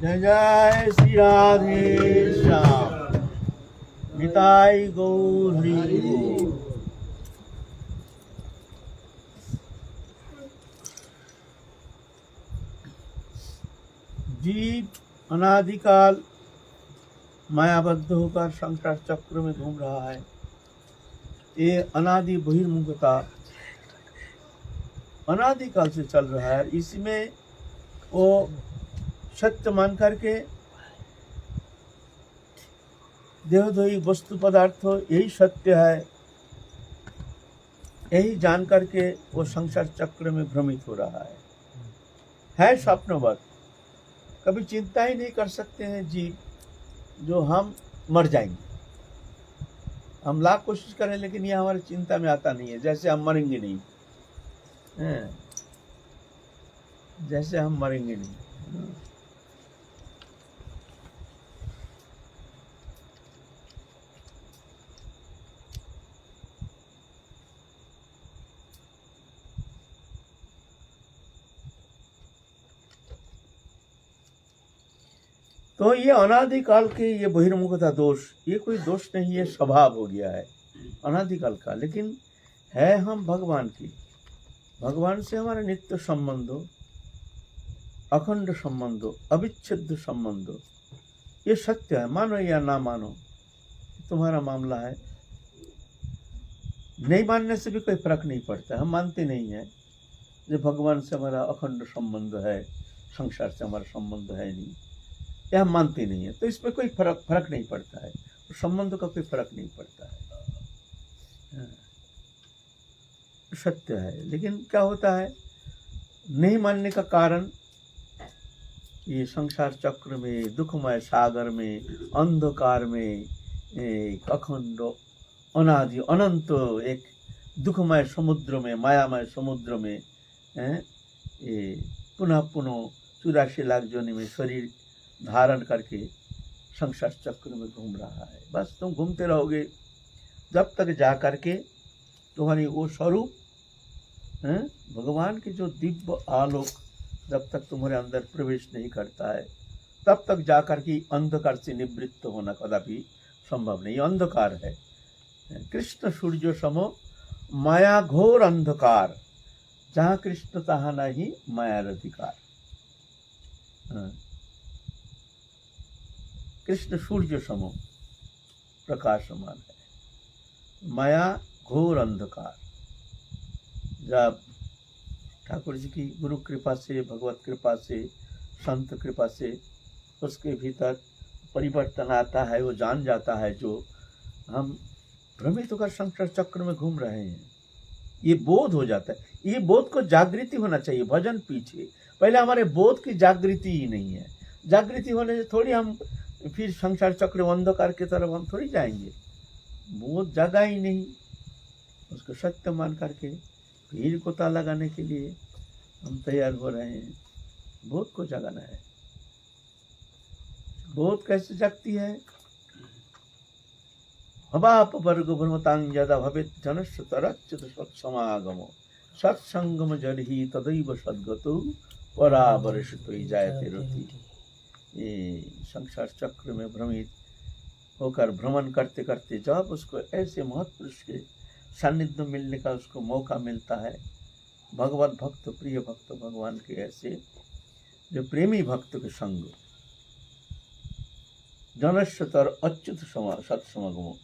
जय जय श्री राधे श्याम। निताई गौर हरि बोल। जीव अनादिकाल मायाबद्ध होकर संसार चक्र में घूम रहा है। ये अनादि बहिर्मुखता अनादिकाल से चल रहा है। इसमें वो सत्य मान करके देहद्वयी वस्तु पदार्थ यही सत्य है, यही जान करके वो संसार चक्र में भ्रमित हो रहा है स्वप्नवत। कभी चिंता ही नहीं कर सकते हैं जीव जो हम मर जाएंगे। हम लाख कोशिश करें लेकिन ये हमारी चिंता में आता नहीं है, जैसे हम मरेंगे नहीं, जैसे हम मरेंगे नहीं। तो ये अनादिकाल के ये बहिर्मुखता दोष, ये कोई दोष नहीं, ये स्वभाव हो गया है अनादिकाल का। लेकिन है हम भगवान की, भगवान से हमारा नित्य संबंध हो, अखंड संबंध हो, अविच्छेद्य संबंध हो। ये सत्य है, मानो या ना मानो, तुम्हारा मामला है। नहीं मानने से भी कोई फर्क नहीं पड़ता। हम मानते नहीं हैं जो भगवान से हमारा अखंड संबंध है, संसार से हमारा संबंध है नहीं, यह हम मानते नहीं है। तो इसमें कोई फर्क नहीं पड़ता है, संबंध का कोई फर्क नहीं पड़ता है, सत्य है। लेकिन क्या होता है, नहीं मानने का कारण ये संसार चक्र में, दुखमय सागर में, अंधकार में, एक अखंड अनादि अनंत एक दुखमय समुद्र में, मायामय समुद्र में ये पुनः पुनः 84 लाख जोनि में शरीर धारण करके संसार चक्र में घूम रहा है। बस तुम घूमते रहोगे जब तक जा करके तुम्हारी वो स्वरूप भगवान की जो दिव्य आलोक जब तक तुम्हारे अंदर प्रवेश नहीं करता है, तब तक जाकर के अंधकार से निवृत्त होना कदापि संभव नहीं। अंधकार है, कृष्ण सूर्य समो माया घोर अंधकार, जहाँ कृष्ण तहाँ नहीं माया अधिकार। कृष्ण सूर्य समो प्रकाशमान है, माया घोर अंधकार। जब ठाकुर जी की गुरु कृपा से, भगवत कृपा से, संत कृपा से उसके भीतर परिवर्तन आता है, वो जान जाता है जो हम भ्रमित होकर संसार चक्र में घूम रहे हैं, ये बोध हो जाता है। ये बोध को जागृति होना चाहिए। भजन पीछे, पहले हमारे बोध की जागृति ही नहीं है। जागृति होने से थोड़ी हम फिर संसार चक्र अंधकार की तरफ हम थोड़ी जाएंगे। बोध जगा ही नहीं, उसको सत्य मान करके फिर को ताला लगाने के लिए हम तैयार हो रहे हैं। बोध को जगाना है। बोध कैसे जगती है? अबाप वर्ग भ्रमतांग यदा भवेत् जनस्य तरच्युत सत्समागमो सत्संगम जलहि तदैव सद्गतो परावर्षितो जायते रति। ये संसार चक्र में भ्रमित होकर भ्रमण करते करते जब उसको ऐसे महत्पुरुष के सानिध्य मिलने का उसको मौका मिलता है, भगवत भक्त, प्रिय भक्त, भगवान के ऐसे जो प्रेमी भक्त के संग, जनस्तर अच्युत सत्समागमो,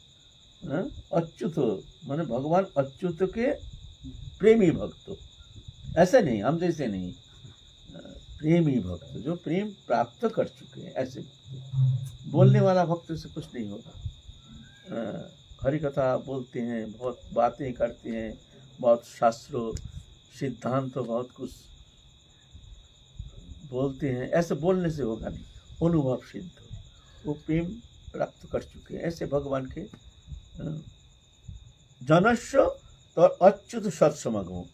अच्युत माने भगवान अच्युत के प्रेमी भक्त, ऐसे नहीं हम जैसे नहीं, प्रेमी भक्त जो प्रेम प्राप्त कर चुके हैं, ऐसे भक्त। बोलने वाला भक्त से कुछ नहीं होगा। हरि कथा बोलते हैं, बहुत बातें करते हैं, बहुत शास्त्रों सिद्धांत बहुत कुछ बोलते हैं, ऐसे बोलने से होगा नहीं, अनुभव सिद्ध, वो प्रेम प्राप्त कर चुके हैं। ऐसे भगवान के जनस्य तो अच्युत सत्समागमो,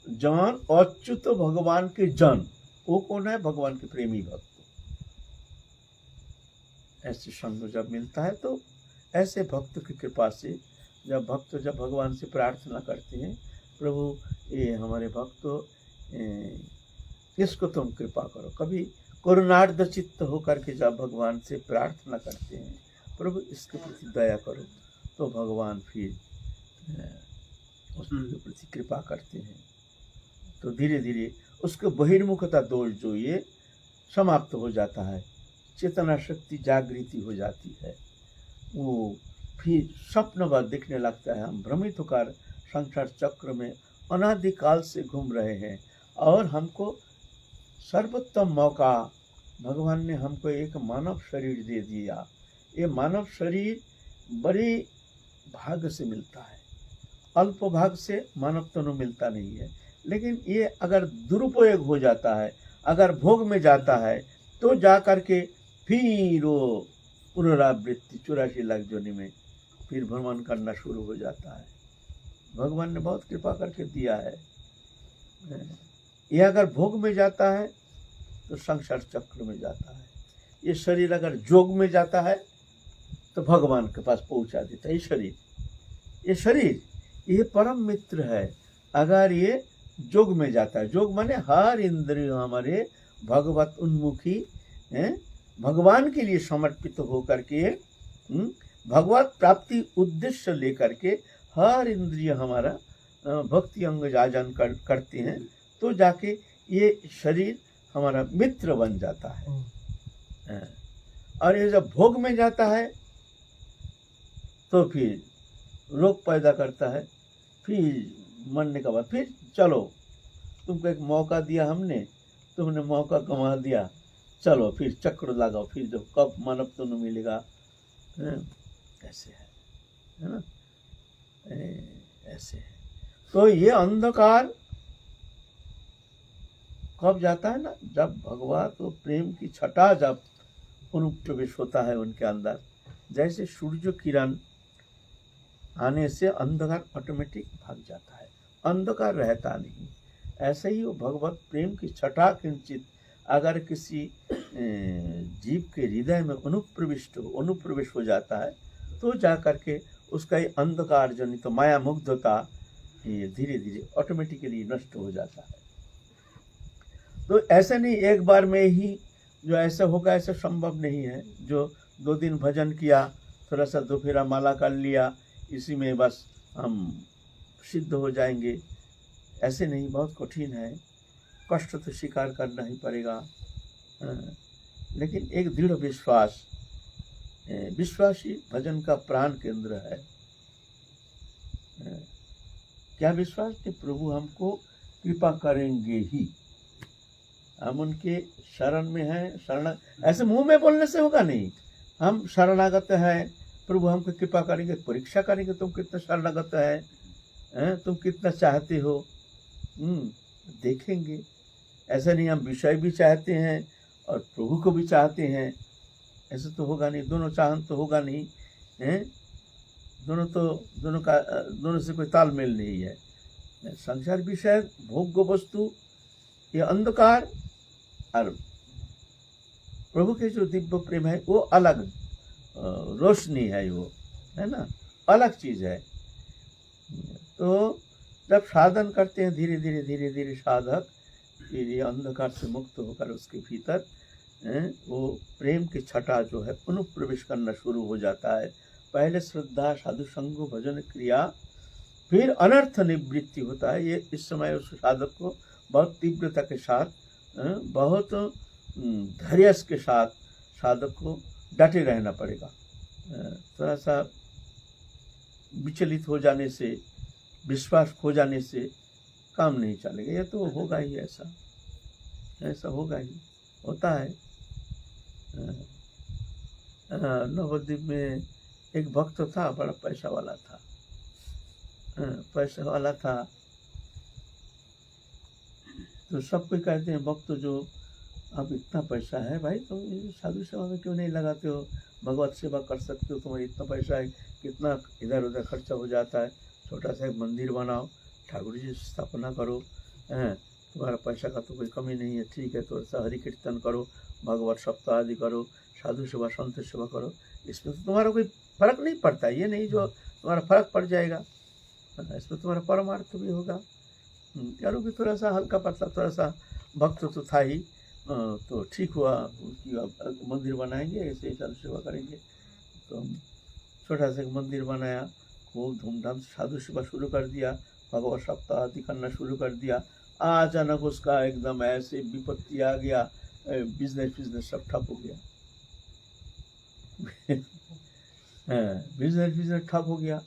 जन अच्युत भगवान के जन, वो कौन है? भगवान के प्रेमी भक्त। ऐसे संग जब मिलता है तो ऐसे भक्त की कृपा से जब भगवान से प्रार्थना करते हैं, प्रभु ये हमारे भक्त इसको तुम कृपा करो। कभी करुणार्ध चित्त होकर के जब भगवान से प्रार्थना करते हैं, प्रभु इसके प्रति दया करो, तो भगवान फिर उसके प्रति कृपा करते हैं। तो धीरे धीरे उसके बहिर्मुखता दोष जो ये समाप्त हो जाता है, चेतना शक्ति जागृति हो जाती है, वो फिर स्वप्नवत दिखने लगता है। हम भ्रमित होकर संसार चक्र में अनादिकाल से घूम रहे हैं और हमको सर्वोत्तम मौका भगवान ने हमको एक मानव शरीर दे दिया। ये मानव शरीर बड़े भाग्य से मिलता है, अल्प भाग से मानव तनु मिलता नहीं है। लेकिन ये अगर दुरुपयोग हो जाता है, अगर भोग में जाता है, तो जा कर के फिर वो पुनरावृत्ति 84 लाख योनि में फिर भ्रमण करना शुरू हो जाता है। भगवान ने बहुत कृपा करके दिया है। ये अगर भोग में जाता है तो संसार चक्र में जाता है। ये शरीर अगर जोग में जाता है तो भगवान के पास पहुंचा देता है। ये शरीर ये परम मित्र है। अगर ये जोग में जाता है, जोग माने हर इंद्रिय हमारे भगवत उन्मुखी भगवान के लिए समर्पित होकर के भगवत प्राप्ति उद्देश्य लेकर के हर इंद्रिय हमारा भक्ति अंग जाजन करते हैं, तो जाके ये शरीर हमारा मित्र बन जाता है। और ये जब भोग में जाता है तो फिर रोग पैदा करता है। फिर मरने के बाद फिर चलो, तुमको एक मौका दिया हमने, तुमने मौका गंवा दिया, चलो फिर चक्र लगाओ, फिर जब कब मानव तो नहीं मिलेगा। ऐसे है ना, ऐसे है। तो ये अंधकार कब जाता है ना, जब भगवान तो प्रेम की छटा जब अनुप्रवेश होता है उनके अंदर। जैसे सूर्य किरण आने से अंधकार ऑटोमेटिक भाग जाता है, अंधकार रहता नहीं। ऐसे ही वो भगवत प्रेम की छटा किंचित अगर किसी जीव के हृदय में अनुप्रवेश हो जाता है, तो जा करके उसका ये अंधकार जनित तो माया मुग्धता ये धीरे धीरे ऑटोमेटिकली नष्ट हो जाता है। तो ऐसे नहीं एक बार में ही जो ऐसा होगा, ऐसा संभव नहीं है। जो 2 दिन भजन किया, थोड़ा सा दोफेरा माला कर लिया, इसी में बस हम सिद्ध हो जाएंगे, ऐसे नहीं। बहुत कठिन है, कष्ट तो स्वीकार करना ही पड़ेगा। लेकिन एक दृढ़ विश्वास, विश्वासी भजन का प्राण केंद्र है। क्या विश्वास कि प्रभु हमको कृपा करेंगे ही, हम उनके शरण में हैं। शरण ऐसे मुंह में बोलने से होगा नहीं। हम शरणागत हैं, प्रभु हमको कृपा करेंगे, परीक्षा करेंगे तुम कितना शरणागत है, तुम कितना चाहते हो, देखेंगे। ऐसा नहीं हम विषय भी चाहते हैं और प्रभु को भी चाहते हैं, ऐसे तो होगा नहीं। दोनों चाहन तो होगा नहीं, दोनों से कोई तालमेल नहीं है। संसार विषय भोग्य वस्तु ये अंधकार और प्रभु के जो दिव्य प्रेम है वो अलग रोशनी है, वो है ना, अलग चीज है। तो जब साधन करते हैं धीरे धीरे साधक, फिर ये अंधकार से मुक्त होकर उसके भीतर वो प्रेम की छटा जो है अनुप्रवेश करना शुरू हो जाता है। पहले श्रद्धा, साधु संग, भजन क्रिया, फिर अनर्थ निवृत्ति होता है। ये इस समय उस साधक को बहुत तीव्रता के साथ, बहुत धैर्य के साथ साधक को डटे रहना पड़ेगा। थोड़ा सा विचलित हो जाने से, विश्वास खो जाने से काम नहीं चलेगा। ये तो होगा ही, ऐसा होगा ही, होता है। नवद्वीप में एक भक्त था, बड़ा पैसा वाला था। तो सब कोई कहते हैं भक्त जो अब इतना पैसा है भाई, तुम साधु सेवा में क्यों नहीं लगाते हो, भगवत सेवा कर सकते हो, तुम्हारा इतना पैसा है, कितना इधर उधर खर्चा हो जाता है, छोटा सा एक मंदिर बनाओ, ठाकुर जी स्थापना करो, तुम्हारा पैसा का तो कोई कमी नहीं है, ठीक है, थोड़ा सा हरि कीर्तन करो, भगवत सप्ताह आदि करो, साधु सेवा संत सेवा करो, इसमें तो तुम्हारा कोई फर्क नहीं पड़ता। ये नहीं जो तुम्हारा फर्क पड़ जाएगा, इसमें तुम्हारा परमार्थ भी होगा। यारों भी थोड़ा सा हल्का पतला, थोड़ा सा भक्त तो था ही, तो ठीक हुआ, उसकी अब मंदिर बनाएंगे, ऐसे ही साल सेवा करेंगे। तो हम छोटा सा एक मंदिर बनाया, खूब धूमधाम से साधु सेवा शुरू कर दिया, भगवत सप्ताह आदि करना शुरू कर दिया। अचानक उसका एकदम ऐसे विपत्ति आ गया, बिजनेस सब ठप हो गया। बिजनेस ठप हो गया,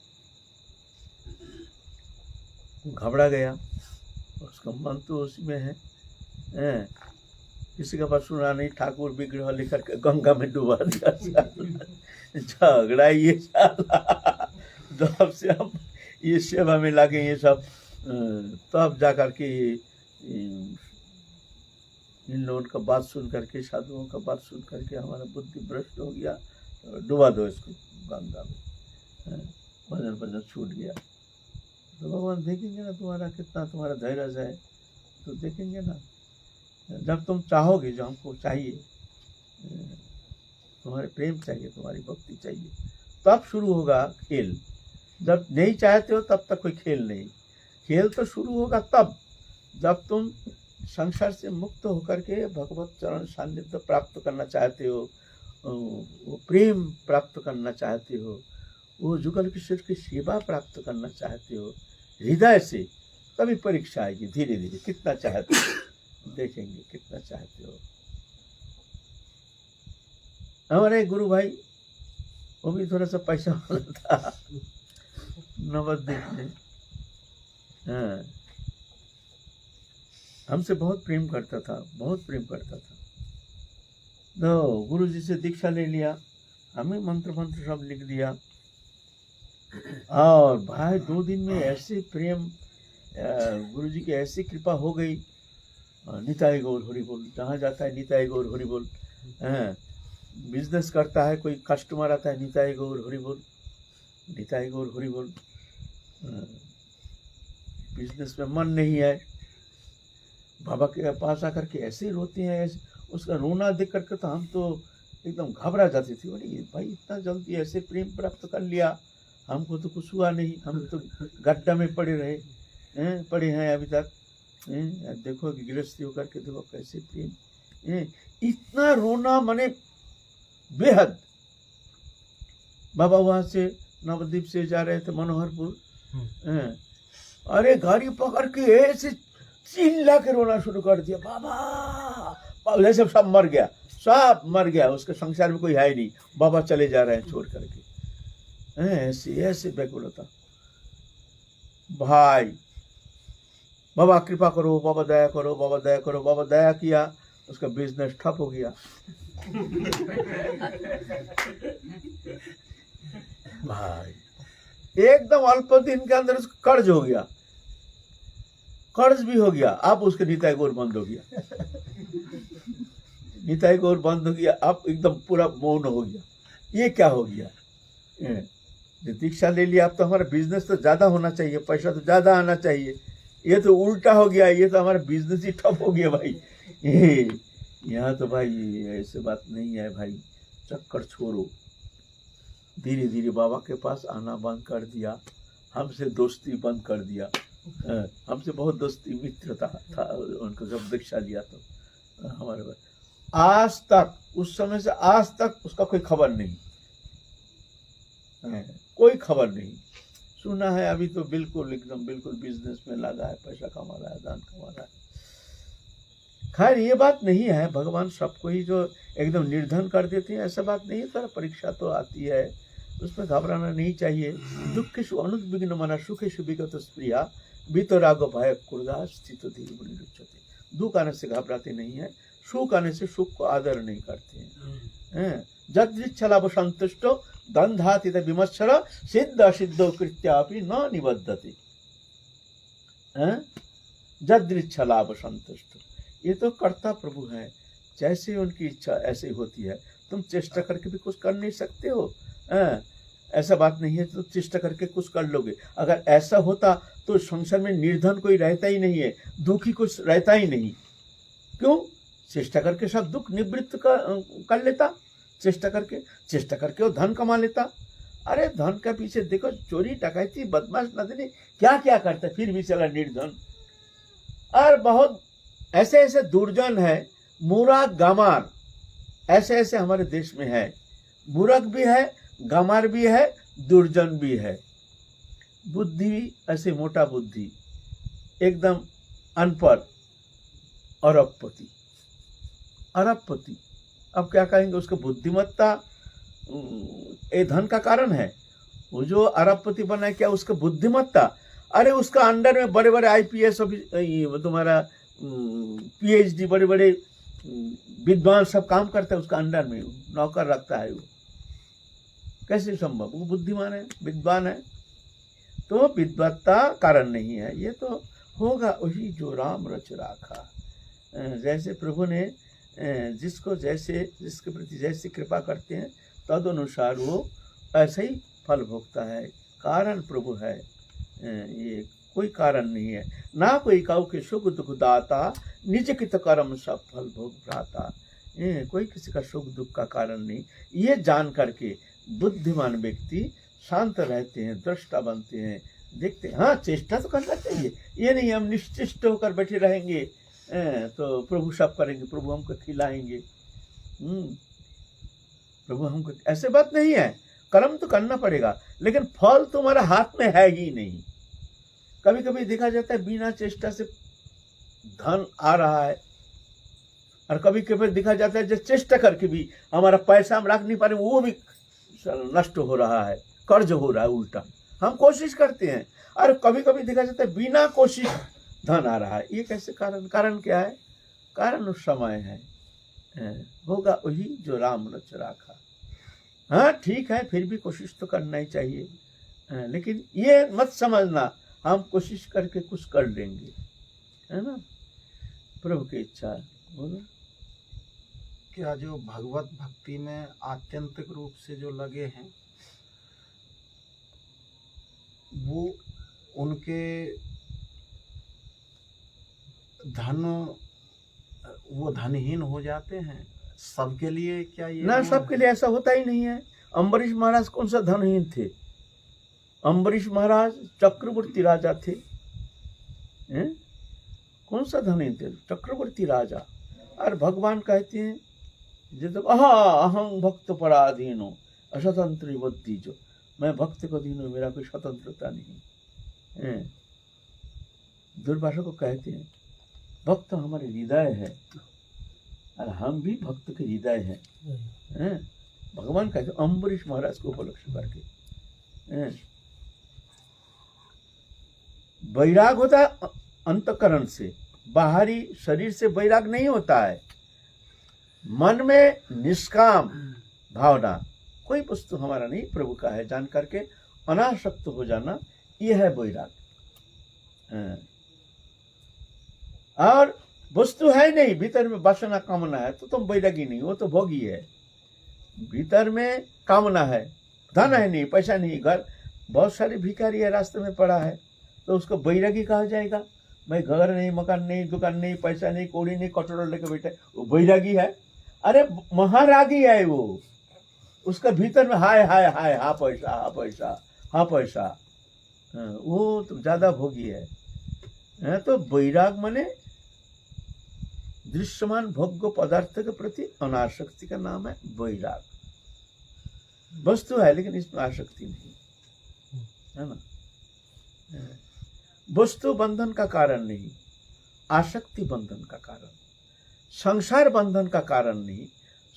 घबरा गया, उसका मन तो उसी में है। किसी का बात सुना नहीं, ठाकुर विग्रह लेकर के गंगा में डुबा दिया। झगड़ा ये साला, जब से हम ये सेवा में लगे ये सब, तब जा करके इन लोगों का बात सुन करके, साधुओं का बात सुन करके हमारा बुद्धि भ्रष्ट हो गया। डुबा दो इसको गंगा में, भजन छूट गया। तो भगवान देखेंगे ना तुम्हारा कितना, तुम्हारा धैर्य है तो देखेंगे ना। जब तुम चाहोगे, जो हमको चाहिए, तुम्हारे प्रेम चाहिए, तुम्हारी भक्ति चाहिए, तब शुरू होगा खेल। जब नहीं चाहते हो तब तक कोई खेल नहीं। खेल तो शुरू होगा तब जब तुम संसार से मुक्त होकर के भगवत चरण सान्निध्य प्राप्त करना चाहते हो, वो प्रेम प्राप्त करना चाहते हो, वो जुगल किशोर की सेवा प्राप्त करना चाहते हो हृदय से, तभी परीक्षा आएगी धीरे धीरे। कितना चाहते हो, देखेंगे कितना चाहते हो। हमारे गुरु भाई, वो भी थोड़ा सा पैसा वाला था नवद्वीप में। हाँ, हमसे बहुत प्रेम करता था, बहुत प्रेम करता था। तो गुरु जी से दीक्षा ले लिया, हमें मंत्र सब लिख दिया। और भाई 2 दिन में ऐसे प्रेम, गुरु जी की ऐसी कृपा हो गई। निताई गौर हरि बोल, जहाँ जाता है निताई गौर हरि बोल। बिजनेस करता है, कोई कस्टमर आता है, निताई गौर हरि बोल, निताई गौर हरि बोल। बिजनेस में मन नहीं है, बाबा के पास आकर के ऐसे ही रोते हैं। उसका रोना देख करके तो हम तो एकदम घबरा जाते थे। बोले ये भाई इतना जल्दी ऐसे प्रेम प्राप्त कर लिया, हमको तो कुछ हुआ नहीं, हम तो गड्ढा में पड़े हैं अभी तक। देखो कि गृहस्थी होकर के देखो कैसे प्रेम, इतना रोना माने बेहद। बाबा वहां से नवद्वीप से जा रहे थे मनोहरपुर, अरे गाड़ी पकड़ के ऐसे चिल्ला के रोना शुरू कर दिया, बाबा जैसे सब मर गया, सब मर गया, उसके संसार में कोई है ही नहीं, बाबा चले जा रहे हैं छोड़ करके। ऐसे ऐसे व्याकुलता। भाई बाबा कृपा करो, बाबा दया करो, बाबा दया करो। बाबा दया किया, उसका बिजनेस ठप हो गया। भाई एकदम अल्प दिन के अंदर उसका कर्ज हो गया, कर्ज भी हो गया। अब उसके निताई गौर बंद हो गया, निताई गौर बंद हो गया। अब एकदम पूरा मौन हो गया। ये क्या हो गया? दीक्षा ले लिया, अब तो हमारा बिजनेस तो ज्यादा होना चाहिए, पैसा तो ज्यादा आना चाहिए। ये तो उल्टा हो गया, ये तो हमारा बिजनेस ही ठप हो गया भाई। यहाँ तो भाई ऐसे बात नहीं है भाई, चक्कर छोड़ो। धीरे धीरे बाबा के पास आना बंद कर दिया, हमसे दोस्ती बंद कर दिया। हमसे बहुत दोस्ती मित्रता था उनको जब दीक्षा लिया तो हमारे पास। आज तक, उस समय से आज तक उसका कोई खबर नहीं, कोई खबर नहीं। सुना है अभी तो बिल्कुल एकदम बिल्कुल बिजनेस में लगा है, पैसा कमा रहा है, दान कमा रहा है। खैर ये बात नहीं है, भगवान सबको ही जो एकदम निर्धन कर देते हैं ऐसा बात नहीं है। सारा परीक्षा तो आती है, उसमें घबराना नहीं चाहिए। दुखेषु अनुद्विग्न मना सुखेषु विगत स्प्रिया वितराग भय क्रोधा स्थित धीर बुद्धि रुच्यते। दुख आने से घबराते नहीं है, सुख आने से सुख को आदर नहीं करते हैं। जदृच्छलाभ संतुष्टो दंधातीत विमत्सर सिद्ध असिद्धो कृत्यापि न निबद्धते। जदृच्छलाभ संतुष्ट, ये तो कर्ता प्रभु है, जैसे उनकी इच्छा ऐसे ही होती है। तुम चेष्टा करके भी कुछ कर नहीं सकते हो, ऐसा बात नहीं है। तो चेष्टा करके कुछ कर लोगे। अगर ऐसा होता तो संसार में निर्धन कोई रहता ही नहीं है, दुखी कुछ रहता ही नहीं। क्यों? चेष्टा करके सब दुख निवृत्त कर लेता। चेष्टा करके वो धन कमा लेता। अरे धन का पीछे देखो, चोरी डकैती बदमाश नदनी क्या क्या करता, फिर भी चला निर्धन। और बहुत ऐसे ऐसे दुर्जन है, मूरा गामार, ऐसे ऐसे हमारे देश में है। मूर्ख भी है, गामार भी है, दुर्जन भी है। बुद्धि भी ऐसे मोटा बुद्धि, एकदम अनपढ़, अरबपति। अरबपति, अब क्या कहेंगे उसको? बुद्धिमत्ता ये धन का कारण है। वो जो अरबपति बना है, क्या उसका बुद्धिमत्ता? अरे उसका अंडर में बड़े बड़े आईपीएस, तुम्हारा पीएचडी, बड़े बड़े विद्वान सब काम करते हैं उसका अंडर में, नौकर रखता है वो। कैसे संभव? वो बुद्धिमान है, विद्वान है। तो विद्वत्ता कारण नहीं है, ये तो होगा वही जो राम रच राखा। जैसे प्रभु ने जिसको जैसे, जिसके प्रति जैसी कृपा करते हैं तद अनुसार वो ऐसे ही फल भोगता है। कारण प्रभु है, ये कोई कारण नहीं है। ना कोई काऊ के सुख दुख दाता, निज कित कर्म सब फल भोग भ्राता। कोई किसी का सुख दुख का कारण नहीं। ये जान करके बुद्धिमान व्यक्ति शांत रहते हैं, दृष्टा बनते हैं, देखते हैं। हाँ, चेष्टा तो करना चाहिए, ये नहीं हम निश्चिष्ट होकर बैठे रहेंगे तो प्रभु सब करेंगे, प्रभु हमको खिलाएंगे। प्रभु हमको, ऐसे बात नहीं है। कर्म तो करना पड़ेगा, लेकिन फल तुम्हारा हाथ में है ही नहीं। कभी कभी देखा जाता है बिना चेष्टा से धन आ रहा है, और कभी कभी देखा जाता है जो चेष्टा करके भी हमारा पैसा हम रख नहीं पा रहे, वो भी नष्ट हो रहा है, कर्ज हो रहा है उल्टा। हम कोशिश करते हैं, और कभी कभी देखा जाता है बिना कोशिश धन आ रहा है। ये कैसे? कारण, कारण क्या है? कारण उस समय है, होगा वही जो राम रच राखा। हाँ ठीक है, फिर भी कोशिश तो करना ही चाहिए, लेकिन ये मत समझना हम कोशिश करके कुछ कर लेंगे, है ना। प्रभु की इच्छा। बोलो। क्या जो भगवत भक्ति में आत्यंतिक रूप से जो लगे हैं, वो उनके वो धनहीन हो जाते हैं? सबके लिए क्या ये? ना, सबके लिए ऐसा होता ही नहीं है। अम्बरीश महाराज कौन सा धनहीन थे? अम्बरीश महाराज चक्रवर्ती राजा थे, कौन सा धनहीन थे? चक्रवर्ती राजा। और भगवान कहते हैं जो अहं भक्त पराधीनो अस्वतंत्र बुद्धि, जो मैं भक्त को अधीन हूँ, मेरा कोई स्वतंत्रता नहीं। दुर्भाषा को कहते हैं भक्त हमारे हृदय है, और हम भी भक्त के हृदय हैं। भगवान कहते हैं अम्बरीश महाराज को उपलक्ष्य करके। वैराग होता है अंतकरण से, बाहरी शरीर से वैराग नहीं होता है। मन में निष्काम भावना, कोई वस्तु हमारा नहीं प्रभु का है जान करके अनासक्त हो जाना, यह है वैराग। और वस्तु है नहीं, भीतर में वासना कामना है, तो तुम वैरागी नहीं, वो तो भोगी है। भीतर में कामना है, धन है नहीं, पैसा नहीं, घर, बहुत सारे भिखारी है रास्ते में पड़ा है, तो उसको वैरागी कहा जाएगा? भाई घर नहीं, मकान नहीं, दुकान नहीं, पैसा नहीं, कौड़ी नहीं, कटोरा लेके बैठे, वो वैरागी है? अरे महारागी है वो। उसका भीतर में हाय हाय हाय, हाँ पैसा, हाँ पैसा, हाँ पैसा, वो तो ज्यादा भोगी है। तो वैराग माने दृश्यमान भोग्य पदार्थ के प्रति अनासक्ति का नाम है वैराग। वस्तु है लेकिन इसमें आसक्ति नहीं, है ना। वस्तु बंधन का कारण नहीं, आसक्ति बंधन का कारण। संसार बंधन का कारण नहीं,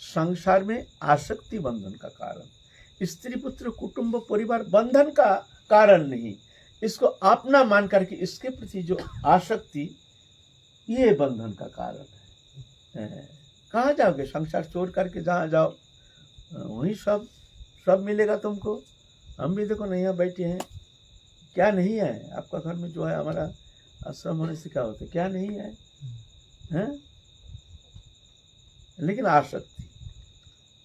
संसार में आसक्ति बंधन का कारण। स्त्री पुत्र कुटुंब परिवार बंधन का कारण नहीं, इसको अपना मान करके इसके प्रति जो आसक्ति, ये बंधन का कारण है। कहाँ जाओगे? संसार छोड़ करके जहाँ जाओ वहीं सब मिलेगा तुमको। हम भी देखो नहीं, यहाँ बैठे हैं, क्या नहीं है आपका घर में जो है? हमारा आश्रम होने से क्या होता है? क्या नहीं है, हैं? लेकिन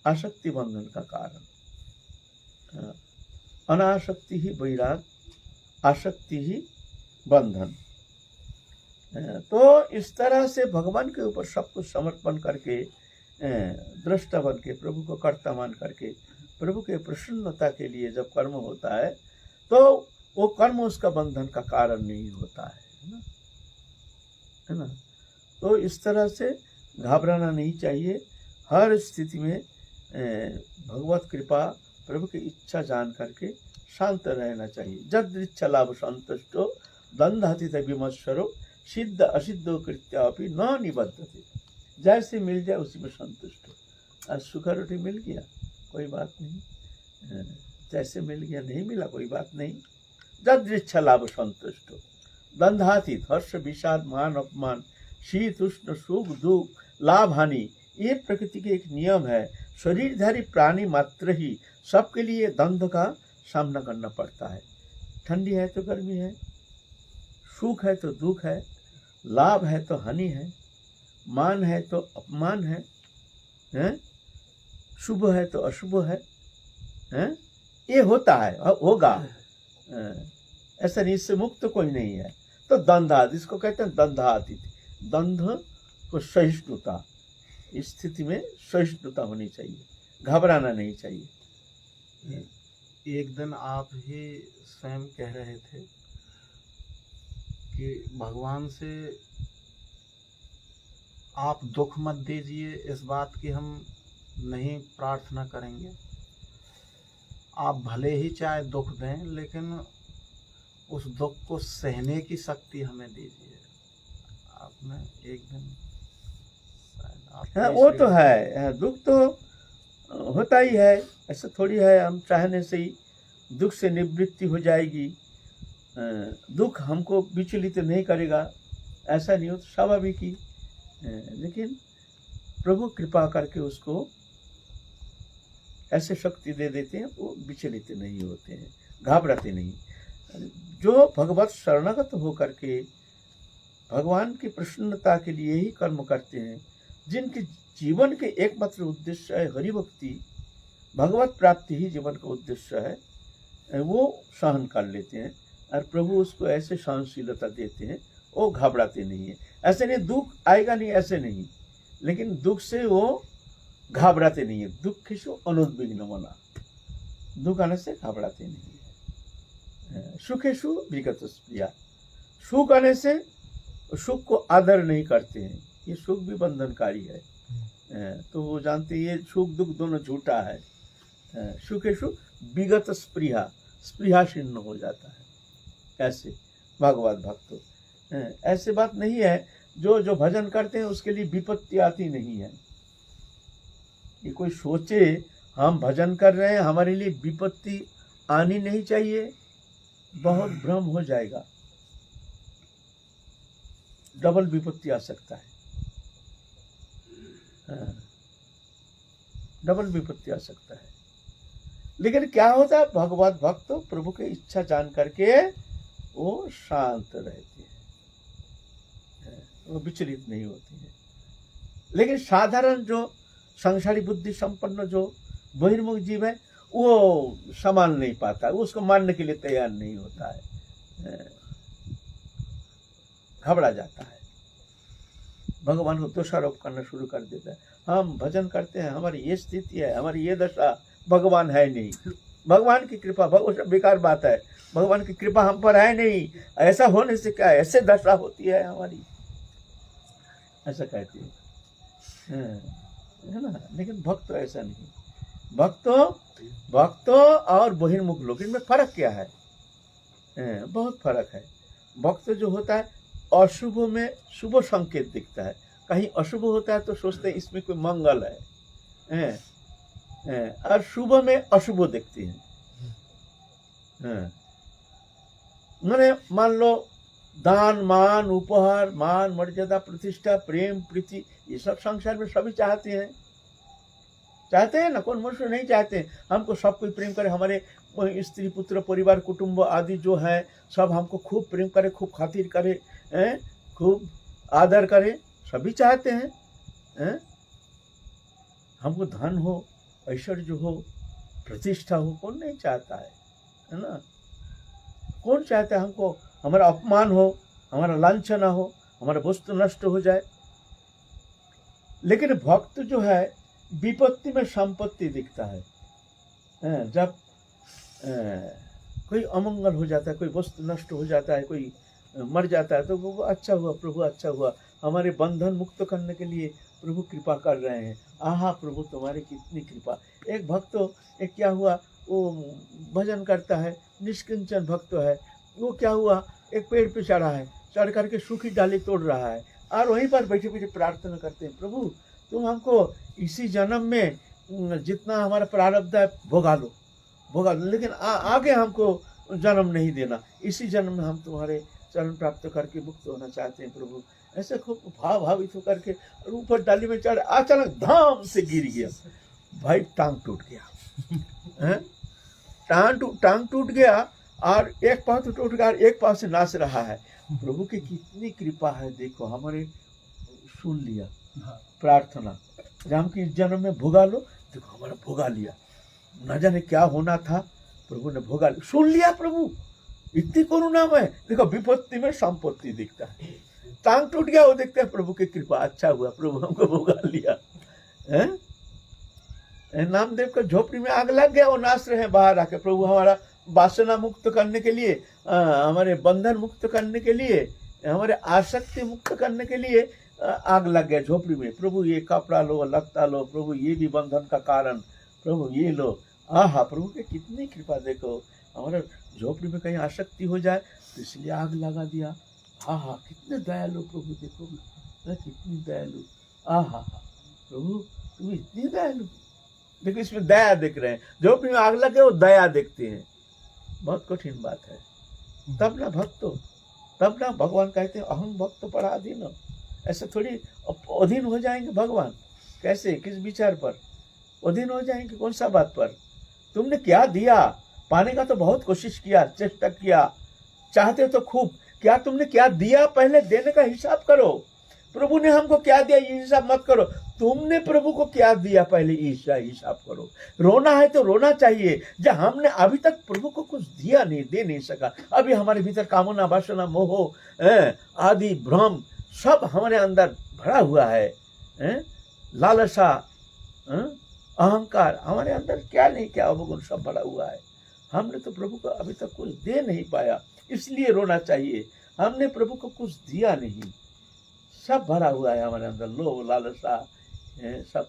आसक्ति बंधन का कारण। अनासक्ति ही वैराग, आसक्ति ही बंधन। तो इस तरह से भगवान के ऊपर सब कुछ समर्पण करके, दृष्टा बन के, प्रभु को कर्ता मान करके, प्रभु के प्रसन्नता के लिए जब कर्म होता है, तो वो कर्म उसका बंधन का कारण नहीं होता है ना। तो इस तरह से घबराना नहीं चाहिए। हर स्थिति में भगवत कृपा प्रभु की इच्छा जान करके शांत रहना चाहिए। जदृच्छा लाभ संतुष्टो दंधातीत विमर्शरो सिद्ध असिद्धो कृत्यापि न निबद्धते। जैसे मिल जाए उसी में संतुष्ट हो। आज सूखा रोटी मिल गया कोई बात नहीं, जैसे मिल गया, नहीं मिला कोई बात नहीं। जदृच्छा लाभ संतुष्ट हो दंधातीत हर्ष विषाद मान अपमान शीत उष्ण सुख दुख लाभ हानि, ये प्रकृति के एक नियम है। शरीरधारी प्राणी मात्र ही सबके लिए द्वंद्व का सामना करना पड़ता है। ठंडी है तो गर्मी है, सुख है तो दुख है, लाभ है तो हानि है, मान है तो अपमान है, शुभ है तो अशुभ है, ये होता है, होगा। ऐसा नहीं, इससे मुक्त कोई नहीं है। तो द्वंद्वातीत, इसको कहते हैं द्वंद्वातीत। द्वंद्व को सहिष्णुता, इस स्थिति में सहिष्णुता होनी चाहिए, घबराना नहीं चाहिए। एक दिन आप ही स्वयं कह रहे थे कि भगवान से आप दुख मत दीजिए, इस बात की हम नहीं प्रार्थना करेंगे। आप भले ही चाहे दुख दें, लेकिन उस दुख को सहने की शक्ति हमें दीजिए। आपने एक दिन हाँ, वो तो है, दुख तो होता ही है। ऐसा थोड़ी है हम चाहने से ही दुख से निवृत्ति हो जाएगी। दुख हमको विचलित नहीं करेगा, ऐसा नहीं हो, तो स्वाभाविक ही। लेकिन प्रभु कृपा करके उसको ऐसे शक्ति दे देते हैं, वो विचलित नहीं होते हैं, घबराते नहीं। जो भगवत शरणागत होकर के भगवान की प्रसन्नता के लिए ही कर्म करते हैं, जिनके जीवन के एकमात्र उद्देश्य है हरि भक्ति, भगवत प्राप्ति ही जीवन का उद्देश्य है, वो सहन कर लेते हैं। और प्रभु उसको ऐसे सहनशीलता देते हैं, वो घबराते नहीं है। ऐसे नहीं दुख आएगा नहीं, ऐसे नहीं, लेकिन दुख से वो घबराते नहीं है। दुःखेषु अनुद्विग्न मना, दुख आने से घबराते नहीं है। सुखेषु विगत स्प्रिया, सुख आने से सुख को आदर नहीं करते हैं, ये सुख भी बंधनकारी है। तो वो जानते हैं ये सुख दुख दोनों झूठा है। सुखेषु विगत स्प्रिया, स्प्रिया शीर्ण हो जाता है। ऐसे भगवत भक्त ऐसे बात नहीं है। जो जो भजन करते हैं उसके लिए विपत्ति आती नहीं है। ये कोई सोचे हम भजन कर रहे हैं हमारे लिए विपत्ति आनी नहीं चाहिए, बहुत भ्रम हो जाएगा, डबल विपत्ति आ सकता है। डबल विपत्ति आ सकता है। लेकिन क्या होता है, भगवत भक्त प्रभु की इच्छा जान करके वो शांत रहते हैं, वो विचलित नहीं होते हैं। लेकिन साधारण जो संसारी बुद्धि संपन्न जो बहिर्मुख जीव है, वो संभाल नहीं पाता है, उसको मानने के लिए तैयार नहीं होता है, घबरा जाता है, भगवान को दोषारोप करना शुरू कर देता है। हम भजन करते हैं, हमारी ये स्थिति है, हमारी ये दशा, भगवान है नहीं, भगवान की कृपा, भगवान बेकार बात है, भगवान की कृपा हम पर है नहीं, ऐसा होने से क्या ऐसे दशा होती है हमारी, ऐसा कहती है ना। लेकिन भक्त ऐसा नहीं। भक्तों और बहिर्मुख लोग, इनमें फर्क क्या है? बहुत फर्क है। भक्त जो होता है अशुभ में शुभ संकेत दिखता है, कहीं अशुभ होता है तो सोचते हैं इसमें कोई मंगल है, और शुभ में अशुभ दिखते हैं। मैंने मान लो दान मान उपहार मान मर्यादा प्रतिष्ठा प्रेम प्रीति, ये सब संसार में सभी चाहते हैं ना, कौन मनुष्य नहीं चाहते? हमको सब कोई प्रेम करे, हमारे स्त्री पुत्र परिवार कुटुंब आदि जो है सब हमको खूब प्रेम करे, खूब खातिर करे, खूब आदर करे, सभी चाहते हैं। हमको धन हो, ऐश्वर्य हो, प्रतिष्ठा हो, कौन नहीं चाहता है ना? कौन चाहता है हमको हमारा अपमान हो, हमारा लांछना हो, हमारा वस्तु नष्ट हो जाए? लेकिन भक्त जो है विपत्ति में संपत्ति दिखता है। जब कोई अमंगल हो जाता है, कोई वस्तु नष्ट हो जाता है, कोई मर जाता है, तो वो अच्छा हुआ प्रभु, अच्छा हुआ, हमारे बंधन मुक्त करने के लिए प्रभु कृपा कर रहे हैं। आहा प्रभु तुम्हारी कितनी कृपा। एक भक्त एक क्या हुआ, वो भजन करता है, निष्किंचन भक्त है। वो क्या हुआ, एक पेड़ पे चढ़ा है, चढ़ करके सूखी डाली तोड़ रहा है और वहीं पर बैठे बैठे प्रार्थना करते हैं, प्रभु तुम हमको इसी जन्म में जितना हमारा प्रारब्ध है भोगा लो, लेकिन आगे हमको जन्म नहीं देना, इसी जन्म में हम तुम्हारे चरण प्राप्त करके मुक्त होना चाहते हैं प्रभु। ऐसे खूब भावित होकर के और ऊपर डाली में चढ़, अचानक धाम से गिर गया भाई, टांग टूट गया हैं? टांग टूट गया और एक पाँव तो टूट गया, एक पाँव से नाच रहा है। प्रभु की कितनी कृपा है, देखो हमारे सुन लिया प्रार्थना, राम की जन्म में भोगा लो, देखो हमारा भोगा लिया, न जाने क्या होना था, प्रभु ने भोगा लिया, सुन लिया प्रभु। इतनी करुणामय, देखो विपत्ति में संपत्ति दिखता है, टांग टूट गया वो देखते हैं प्रभु की कृपा, अच्छा हुआ प्रभु हमको भोगा लिया है। नामदेव का झोपड़ी में आग लग गया, वो नाच रहे हैं बाहर आके, प्रभु हमारा वासना मुक्त करने के लिए, हमारे बंधन मुक्त करने के लिए, हमारे आसक्ति मुक्त करने के लिए आग लग गया झोपड़ी में, प्रभु ये कपड़ा लो, लगता लो, प्रभु ये भी बंधन का कारण, प्रभु ये लो। आहा प्रभु की कितनी कृपा, देखो हमारे झोपड़ी में कहीं आसक्ति हो जाए तो इसलिए आग लगा दिया। आहा कितने दयालु प्रभु, देखो कितनी दयालु। आहा प्रभु तुम इतनी दयालु, देखो इसमें दया देख रहे हैं, झोपड़ी में आग लगे वो दया देखते हैं, बहुत कठिन बात है। तब ना भक्तो, तब ना भगवान कहते हैं अहं भक्त पराधीन, ऐसे थोड़ी अधीन हो जाएंगे भगवान, कैसे, किस विचार पर अधीन हो जाएंगे, कौन सा बात पर। तुमने क्या दिया, पाने का तो बहुत कोशिश किया, चेष्टा किया, चाहते तो खूब, क्या तुमने क्या दिया, पहले देने का हिसाब करो। प्रभु ने हमको क्या दिया ये हिसाब मत करो, तुमने प्रभु को क्या दिया पहले हिसाब करो। रोना है तो रोना चाहिए, जब हमने अभी तक प्रभु को कुछ दिया नहीं, दे नहीं सका, अभी हमारे भीतर कामना वासना मोह आदि भ्रम सब हमारे अंदर भरा हुआ है, लालसा अहंकार हमारे अंदर क्या नहीं क्या अवगुण सब भरा हुआ है। हमने तो प्रभु को अभी तक कुछ दे नहीं पाया, इसलिए रोना चाहिए। हमने प्रभु को कुछ दिया नहीं, सब भरा हुआ है हमारे अंदर, लोभ लालसा सब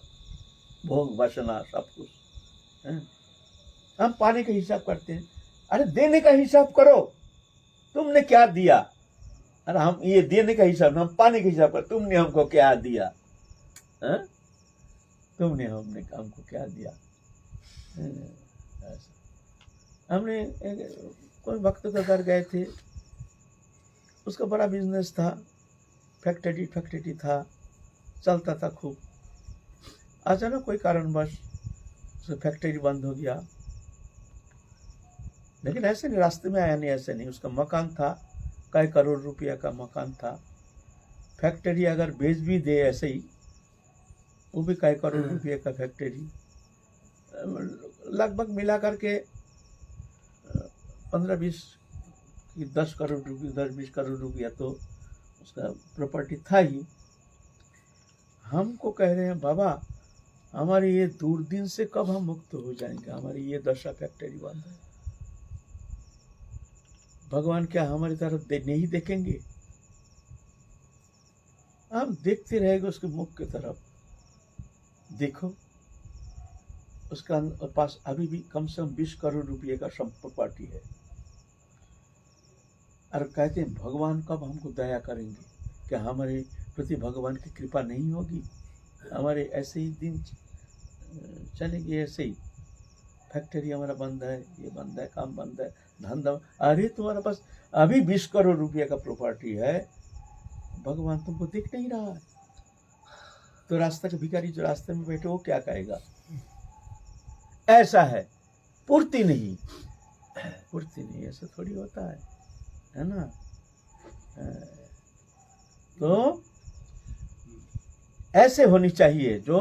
भोग वासना सब कुछ। हम पाने का हिसाब करते हैं, अरे देने का हिसाब करो, तुमने क्या दिया। अरे हम ये देने का हिसाब, हम पाने का हिसाब कर, तुमने हमको क्या दिया, तुमने हमको क्या दिया। हमने कोई भक्त के घर गए थे, उसका बड़ा बिजनेस था, फैक्ट्री था, चलता था खूब। अचानक कोई कारणवश फैक्ट्री बंद हो गया, लेकिन ऐसे नहीं रास्ते में आया नहीं, ऐसे नहीं, उसका मकान था, कई करोड़ रुपया का मकान था, फैक्ट्री अगर बेच भी दे ऐसे ही, वो भी कई करोड़ रुपये का फैक्ट्री, लगभग मिला करके 15-20 10 करोड़ रुपये, 10-20 करोड़ रुपया तो उसका प्रॉपर्टी था ही। हमको कह रहे हैं बाबा हमारी ये दुर्दिन से कब हम मुक्त हो जाएंगे, हमारी ये दशा फैक्ट्री बंद है, भगवान क्या हमारी तरफ नहीं देखेंगे, हम देखते रहेंगे उसके मुख की तरफ। देखो उसका पास अभी भी कम से कम 20 करोड़ रुपये का प्रॉपर्टी है, और कहते हैं भगवान कब हमको दया करेंगे, क्या हमारे प्रति भगवान की कृपा नहीं होगी, हमारे ऐसे ही दिन चलेगी, ऐसे ही फैक्ट्री हमारा बंद है, ये बंद है, काम बंद है, धंधा, अरे तुम्हारे पास अभी 20 करोड़ रुपये का प्रॉपर्टी है, भगवान तुमको देख नहीं रहा है, तो रास्ता के भिखारी जो रास्ते में बैठे वो क्या कहेगा। ऐसा है, पूर्ति नहीं, ऐसा थोड़ी होता है ना। तो ऐसे होनी चाहिए जो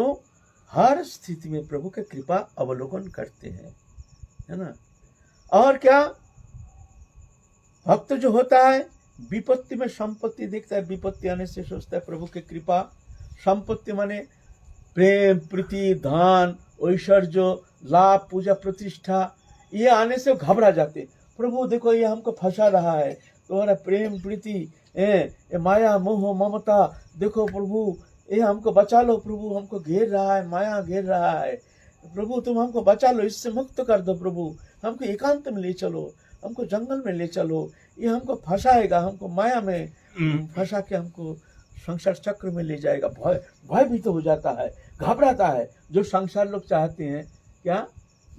हर स्थिति में प्रभु की कृपा अवलोकन करते हैं, है ना। और क्या, भक्त जो होता है विपत्ति में संपत्ति देखता है, विपत्ति आने से सोचता है प्रभु की कृपा, संपत्ति माने प्रेम प्रीति धन ऐश्वर्य लाभ पूजा प्रतिष्ठा, ये आने से घबरा जाते, प्रभु देखो ये हमको फंसा रहा है, तुम्हारा प्रेम प्रीति ये माया मोह ममता, देखो प्रभु ये हमको बचा लो प्रभु, हमको घेर रहा है, माया घेर रहा है, प्रभु तुम हमको बचा लो, इससे मुक्त कर दो प्रभु, हमको एकांत में ले चलो, हमको जंगल में ले चलो, ये हमको फंसाएगा, हमको माया में फंसा के हमको संसार चक्र में ले जाएगा। भय भी तो हो जाता है, घबराता है। जो संसार लोग चाहते हैं क्या,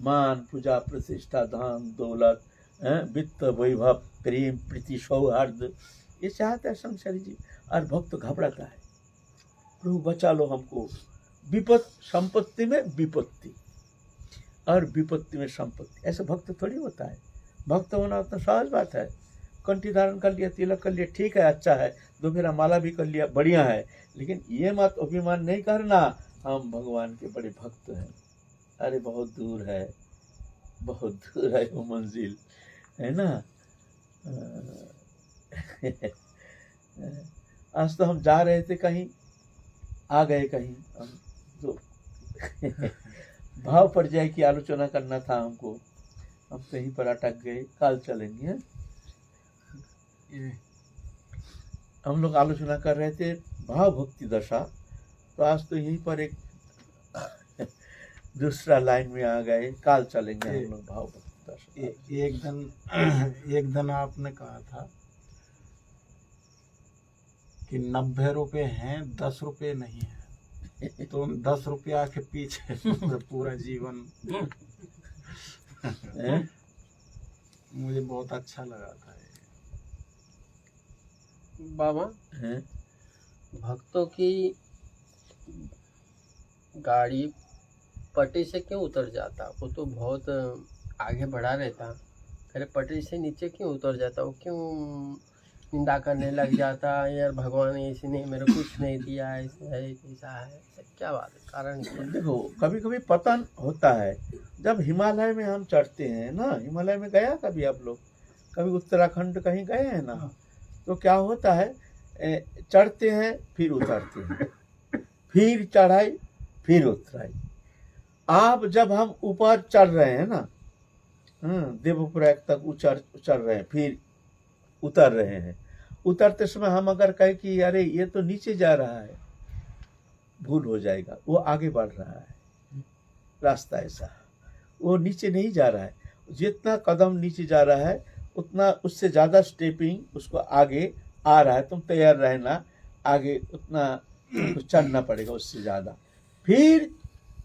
मान पूजा प्रतिष्ठा धन दौलत, वित्त वैभव प्रेम प्रीति सौहार्द, ये चाहता है संसारी जी, और भक्त घबराता है, प्रभु बचा लो हमको, विपत संपत्ति में विपत्ति और विपत्ति में संपत्ति, ऐसे भक्त थोड़ी होता है। भक्त होना उतना सहज बात है, कंठी धारण कर लिया, तिलक कर लिया, ठीक है, अच्छा है, दो फेरा माला भी कर लिया, बढ़िया है, लेकिन ये मत अभिमान नहीं करना हम भगवान के बड़े भक्त हैं। अरे बहुत दूर है, बहुत दूर है वो मंजिल, है ना। आज तो हम जा रहे थे कहीं, आ गए कहीं, हम तो भाव पर्याय की आलोचना करना था हमको, हम कहीं पर अटक गए, काल चलेंगे। हैं? हम लोग आलोचना कर रहे थे भाव भक्ति दशा, तो आज तो यहीं पर एक दूसरा लाइन में आ गए, काल चलेंगे हम लोग भाव भक्ति दशा। एक दिन आपने कहा था कि 90 रुपए हैं, 10 रुपए नहीं है, तो 10 रुपया के पीछे पूरा जीवन मुझे बहुत अच्छा लगा था ये। बाबा, भक्तों की गाड़ी पटरी से क्यों उतर जाता? वो तो बहुत आगे बढ़ा रहता, अरे पटरी से नीचे क्यों उतर जाता? वो क्यों निंदा करने लग जाता, यार भगवान इसने मेरे कुछ नहीं दिया, ऐसा है ऐसा है, क्या बात है, कारण क्या? देखो कभी कभी पतन होता है, जब हिमालय में हम चढ़ते हैं ना, हिमालय में गया कभी आप लोग, कभी उत्तराखंड कहीं गए हैं ना, तो क्या होता है, चढ़ते हैं फिर उतरते हैं, फिर चढ़ाई फिर उतराई। आप जब हम ऊपर चढ़ रहे हैं ना, देवप्रयाग तक चढ़ रहे हैं, फिर उतर रहे हैं, उतरते समय हम अगर कहें कि अरे ये तो नीचे जा रहा है, भूल हो जाएगा, वो आगे बढ़ रहा है, रास्ता ऐसा, वो नीचे नहीं जा रहा है, जितना कदम नीचे जा रहा है उतना उससे ज़्यादा स्टेपिंग उसको आगे आ रहा है, तुम तैयार रहना, आगे उतना चढ़ना पड़ेगा, उससे ज़्यादा फिर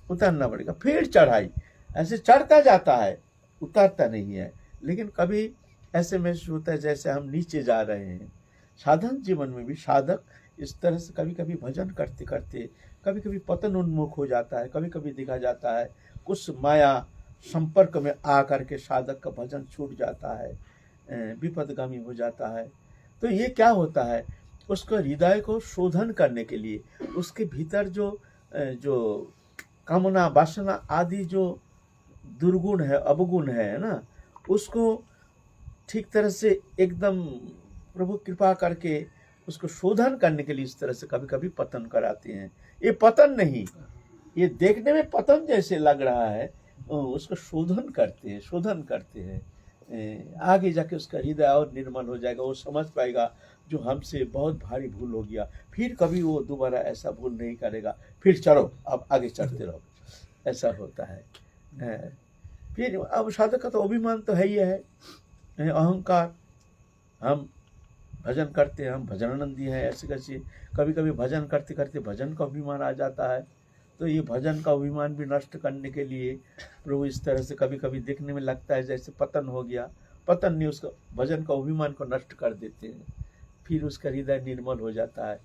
उतरना पड़ेगा, फिर चढ़ाई, ऐसे चढ़ता जाता है, उतरता नहीं है। लेकिन कभी ऐसे महसूस होता है जैसे हम नीचे जा रहे हैं। साधन जीवन में भी साधक इस तरह से कभी कभी भजन करते करते कभी कभी पतन उन्मुख हो जाता है, कभी कभी देखा जाता है कुछ माया संपर्क में आ करके साधक का भजन छूट जाता है, विपदगामी हो जाता है। तो ये क्या होता है, उसको हृदय को शोधन करने के लिए, उसके भीतर जो कामना वासना आदि जो दुर्गुण है, अवगुण है ना, उसको ठीक तरह से एकदम प्रभु कृपा करके उसको शोधन करने के लिए इस तरह से कभी कभी पतन कराते हैं। ये पतन नहीं, ये देखने में पतन जैसे लग रहा है, उसको शोधन करते हैं, आगे जाके उसका हृदय और निर्मल हो जाएगा, वो समझ पाएगा जो हमसे बहुत भारी भूल हो गया, फिर कभी वो दोबारा ऐसा भूल नहीं करेगा, फिर चलो अब आगे चढ़ते रहो, ऐसा होता है। फिर अब साधक का तो अभिमान तो है ही है, अहंकार, हम भजन करते हैं, हम भजनानंदी हैं, ऐसे कैसे कभी कभी भजन करते करते भजन का अभिमान आ जाता है। तो ये भजन का अभिमान भी नष्ट करने के लिए प्रभु इस तरह से कभी कभी देखने में लगता है जैसे पतन हो गया, पतन नहीं, उसका भजन का अभिमान को नष्ट कर देते हैं, फिर उसका हृदय निर्मल हो जाता है,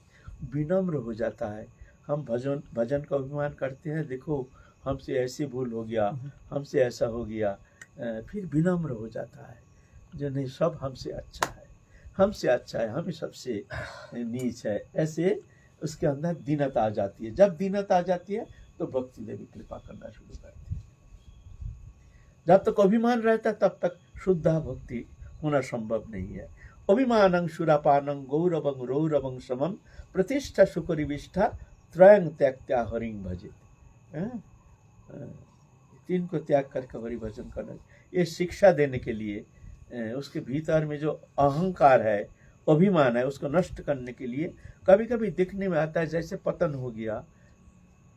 विनम्र हो जाता है। हम भजन का अभिमान करते हैं, देखो हमसे ऐसी भूल हो गया, हमसे ऐसा हो गया, फिर विनम्र हो जाता है, जो नहीं सब हमसे अच्छा है, हम ही सबसे नीच है, ऐसे उसके अंदर दीनता आ जाती है। जब दीनता आ जाती है तो भक्ति देवी कृपा करना शुरू करती है। जब तक अभिमान रहता तब तक शुद्ध भक्ति होना संभव नहीं है। अभिमानं सुरापानं गौरवं रौरवं समम प्रतिष्ठा सुकरिविष्ठा त्रयं त्यक्त्या हरिं भजित। 3 को त्याग करके हरि भजन करना, ये शिक्षा देने के लिए उसके भीतर में जो अहंकार है अभिमान है उसको नष्ट करने के लिए कभी कभी दिखने में आता है जैसे पतन हो गया,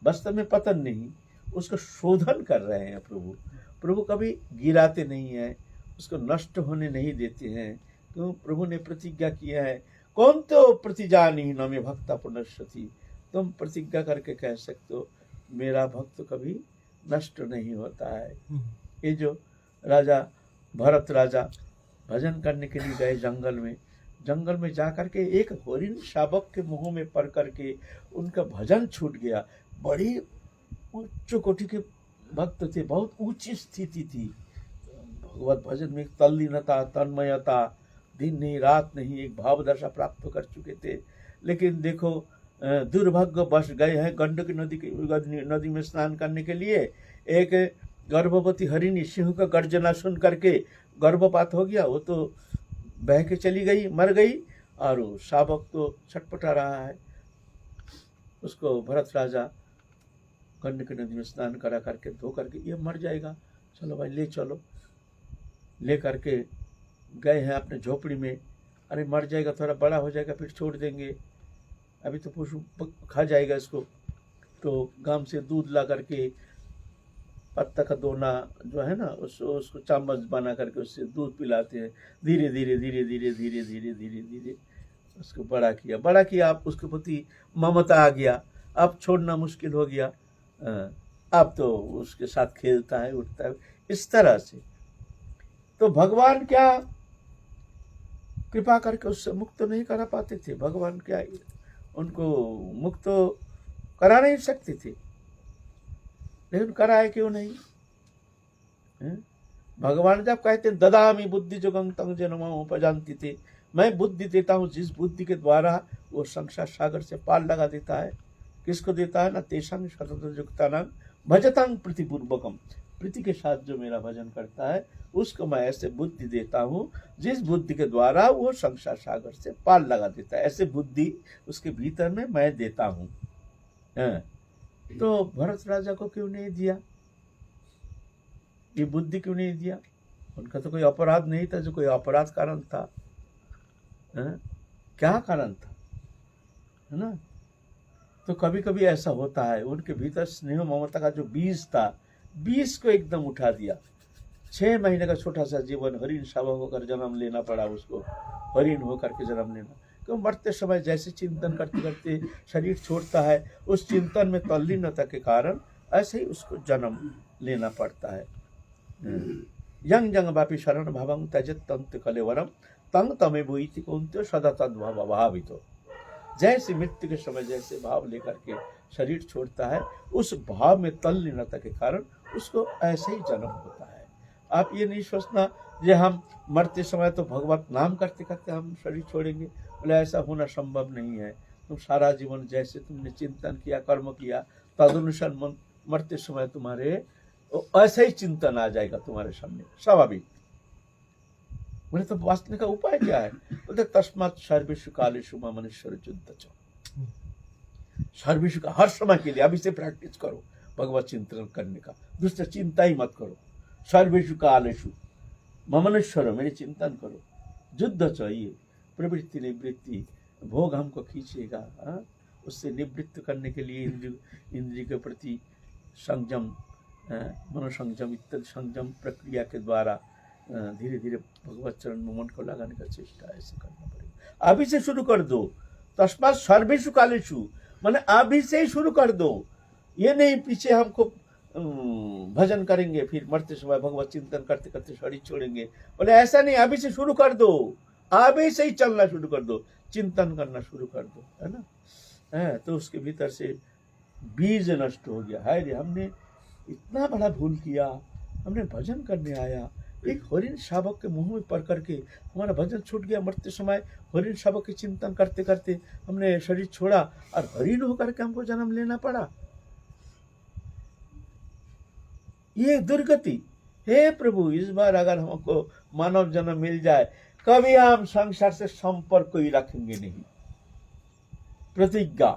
वास्तव में पतन नहीं, उसको शोधन कर रहे हैं प्रभु। प्रभु कभी गिराते नहीं हैं, उसको नष्ट होने नहीं देते हैं। तो प्रभु ने प्रतिज्ञा किया है, कौन तो प्रतिजानी न में भक्ता पुनश्यति, तुम प्रतिज्ञा करके कह सकते हो मेरा भक्त कभी नष्ट नहीं होता है। ये जो राजा भरत राजा भजन करने के लिए गए जंगल में जा करके एक हरिण शावक के मुंह में पड़ करके उनका भजन छूट गया। बड़ी उच्च कोटि के भक्त थे, बहुत ऊंची स्थिति थी भगवत भजन में, तल्लीनता तन्मयता, दिन नहीं रात नहीं एक भाव दशा प्राप्त कर चुके थे। लेकिन देखो दुर्भाग्य बस गए हैं गंडकी नदी में स्नान करने के लिए, एक गर्भवती हरिणी सिंह का गर्जना सुन करके गर्भपात हो गया, वो तो बह के चली गई, मर गई, और वो शावक तो छटपटा रहा है। उसको भरत राजा गंडकी नदी में स्नान करा करके धो करके ये मर जाएगा, चलो भाई ले चलो, ले करके गए हैं अपने झोपड़ी में। अरे मर जाएगा, थोड़ा बड़ा हो जाएगा फिर छोड़ देंगे, अभी तो पशु खा जाएगा इसको। तो गांव से दूध ला करके पत्ता का दोना जो है ना उसको चम्मच बना करके उससे दूध पिलाते हैं। धीरे धीरे धीरे धीरे धीरे धीरे धीरे धीरे उसको बड़ा किया। अब उसके प्रति ममता आ गया, अब छोड़ना मुश्किल हो गया, अब तो उसके साथ खेलता है, उठता है, इस तरह से। तो भगवान क्या कृपा करके उससे मुक्त नहीं करा पाते थे? भगवान क्या उनको मुक्त करा नहीं सकते थे? लेकिन कराए क्यों नहीं? भगवान जब कहते हैं ददामी बुद्धि जुगं तंग जन्म उपजानती थे, मैं बुद्धि देता हूँ जिस बुद्धि के द्वारा वो संसार सागर से पार लगा देता है। किसको देता है ना? तेषांग सतत युक्तानां भजतांग प्रीतिपूर्वकम, प्रीति के साथ जो मेरा भजन करता है उसको मैं ऐसे बुद्धि देता हूँ जिस बुद्धि के द्वारा वो संसार सागर से पार लगा देता है। ऐसे बुद्धि उसके भीतर में मैं देता हूँ। तो भरत राजा को क्यों नहीं दिया ये बुद्धि? क्यों नहीं दिया? उनका तो कोई अपराध नहीं था। जो कोई अपराध कारण था, क्या कारण था, है ना? तो कभी कभी ऐसा होता है, उनके भीतर स्नेह ममता का जो बीज था, बीज को एकदम उठा दिया। 6 महीने का छोटा सा जीवन हरिण शावक होकर जन्म लेना पड़ा उसको, हरिण होकर के जन्म लेना। क्यों? मरते समय जैसे चिंतन करते करते शरीर छोड़ता है, उस चिंतन में तल्लीनता के कारण ऐसे ही उसको जन्म लेना पड़ता है। यंग जंग बापी शरण भावं त्यजत तंत्र कलेवरम तंग तमे बुईति कौंत्य सदा तद्भाव भावितो। जैसे मृत्यु के समय जैसे भाव लेकर के शरीर छोड़ता है, उस भाव में तल्लीनता के कारण उसको ऐसे ही जन्म होता है। आप ये नहीं सोचना जे हम मरते समय तो भगवत नाम करते करते हम शरीर छोड़ेंगे, बोले ऐसा होना संभव नहीं है। तुम सारा जीवन जैसे तुमने चिंतन किया, कर्म किया, तदनुसार मरते समय तुम्हारे ऐसा ही चिंतन आ जाएगा तुम्हारे सामने, स्वाभाविक। बोले तो वास्तव का उपाय क्या है? बोलते तस्मात् सर्वेषु कालेषु मम मनुष्य युद्ध च। सर्वेषु का हर समय के लिए अभी से प्रैक्टिस करो भगवत चिंतन करने का, दूसरा चिंता ही मत करो। सर्वेषु कालेषु मम मनुष्य, मेरे चिंतन करो। युद्ध चाहिए, प्रवृत्ति निवृत्ति, भोग हमको खींचेगा, उससे निवृत्त करने के लिए इंद्रिय के प्रति संयम, मनोसंयम इत्यादि संयम प्रक्रिया के द्वारा धीरे धीरे भगवत चरण में मन को लगाने का चेष्टा ऐसे करना पड़ेगा। अभी से शुरू कर दो। तस्मात् सर्वेषु कालेषु, माने अभी से ही शुरू कर दो। ये नहीं पीछे हमको भजन करेंगे फिर मरते समय भगवत चिंतन करते करते शरीर छोड़ेंगे, बोले ऐसा नहीं, अभी से शुरू कर दो, अभी से ही चलना शुरू कर दो, चिंतन करना शुरू कर दो, है ना? तो उसके भीतर से बीज नष्ट हो गया है। रे हमने इतना बड़ा भूल किया, हमने भजन करने आया, एक हरिण शावक के मुंह में पड़ करके हमारा भजन छूट गया। मरते समय हरिण शावक के चिंतन करते करते हमने शरीर छोड़ा और हरिण होकर के हमको जन्म लेना पड़ा। ये दुर्गति। हे प्रभु, इस बार अगर हमको मानव जन्म मिल जाए, कभी हम संसार से संपर्क कोई रखेंगे नहीं, प्रतिज्ञा।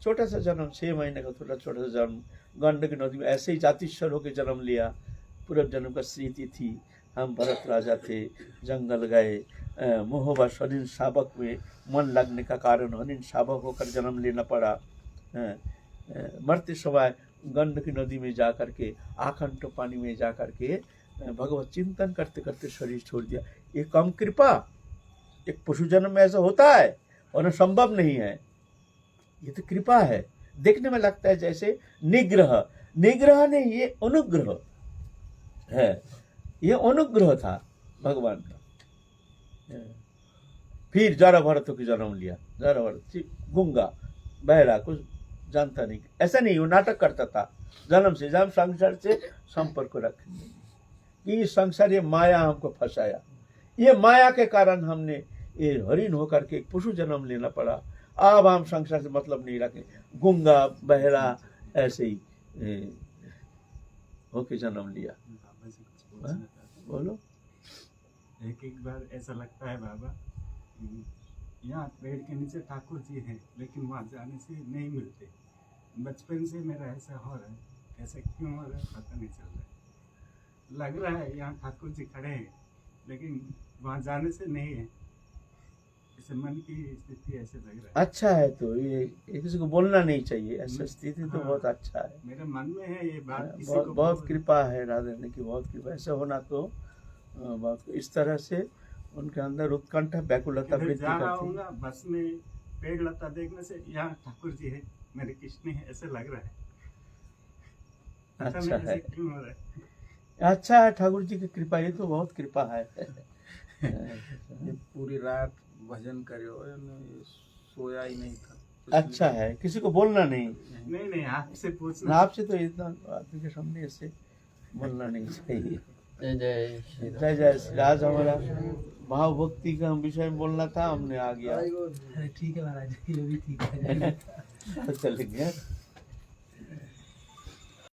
छोटा सा जन्म, 6 महीने का छोटा सा जन्म, गंडकी नदी में ऐसे ही जातिस्वर होकर जन्म लिया, पूर्व जन्म का स्थिति थी, हम भरत राजा थे, जंगल गए, मोहवश हरिण शावक में मन लगने का कारण हरिण शावक होकर जन्म लेना पड़ा। मरते समय गंडकी नदी में जा करके, आखंड पानी में जा करके भगवत चिंतन करते करते शरीर छोड़ दिया। ये कम कृपा? एक पशु जन्म में ऐसा होता है और संभव नहीं है। ये तो कृपा है। देखने में लगता है जैसे निग्रह, निग्रह नहीं, ये अनुग्रह है। ये अनुग्रह था भगवान का। फिर जरा भरत की जन्म लिया। जरा भरत गूंगा, बहरा, कुछ जानता नहीं, ऐसा नहीं, वो नाटक करता था जन्म से। जब संसार से संपर्क रखेंगे कि संसार, ये माया हमको फंसाया, ये माया के कारण हमने ये हरिण होकर के पशु जन्म लेना पड़ा। अब हम संसार से मतलब नहीं रखें, गूंगा बहरा ऐसे ही होके जन्म लिया। बाबा जी कुछ बोलना चाहते हैं? बोलो। एक बार ऐसा लगता है बाबा, यहाँ पेड़ के नीचे ठाकुर जी हैं, लेकिन वहाँ जाने से नहीं मिलते। बचपन से मेरा ऐसा हो रहा है, ऐसा क्यों हो रहा है पता नहीं चल रहा है। लग रहा है यहाँ ठाकुर जी खड़े हैं, लेकिन वहाँ जाने से नहीं है। ऐसे मन की स्थिति ऐसे लग रहा है। अच्छा है, तो ये किसी को बोलना नहीं चाहिए, ऐसा स्थिति तो हाँ, बहुत अच्छा है। मेरे मन में है ये बात। किसी बहुत को बहुत कृपा है राधा रानी की, बहुत कृपा। ऐसा होना तो बहुत, इस तरह से उनके अंदर उत्कंठा व्याकुलता इधर वृत्ति जा रहा करती हूँ ना, बस में पेड़ लता देखने से यहाँ ठाकुर जी है, मेरे कृष्ण है, ऐसे लग रहा है। पता अच्छा नहीं है। ऐसे क्यों हो रहा है। अच्छा है, ठाकुर जी की कृपा, ये तो बहुत कृपा है। ये पूरी रात भजन करो, सोया ही नहीं था। अच्छा है, किसी को बोलना नहीं। नहीं नहीं, आपसे ना पूछना। आपसे तो इतना आदमी के सामने ऐसे बोलना नहीं चाहिए। जय जय श्री राम। जय जय श्री। आज हमारा भाव भक्ति का विषय में बोलना था, हमने आ गया। ठीक है महाराज, ये भी ठीक है। तो चल गया।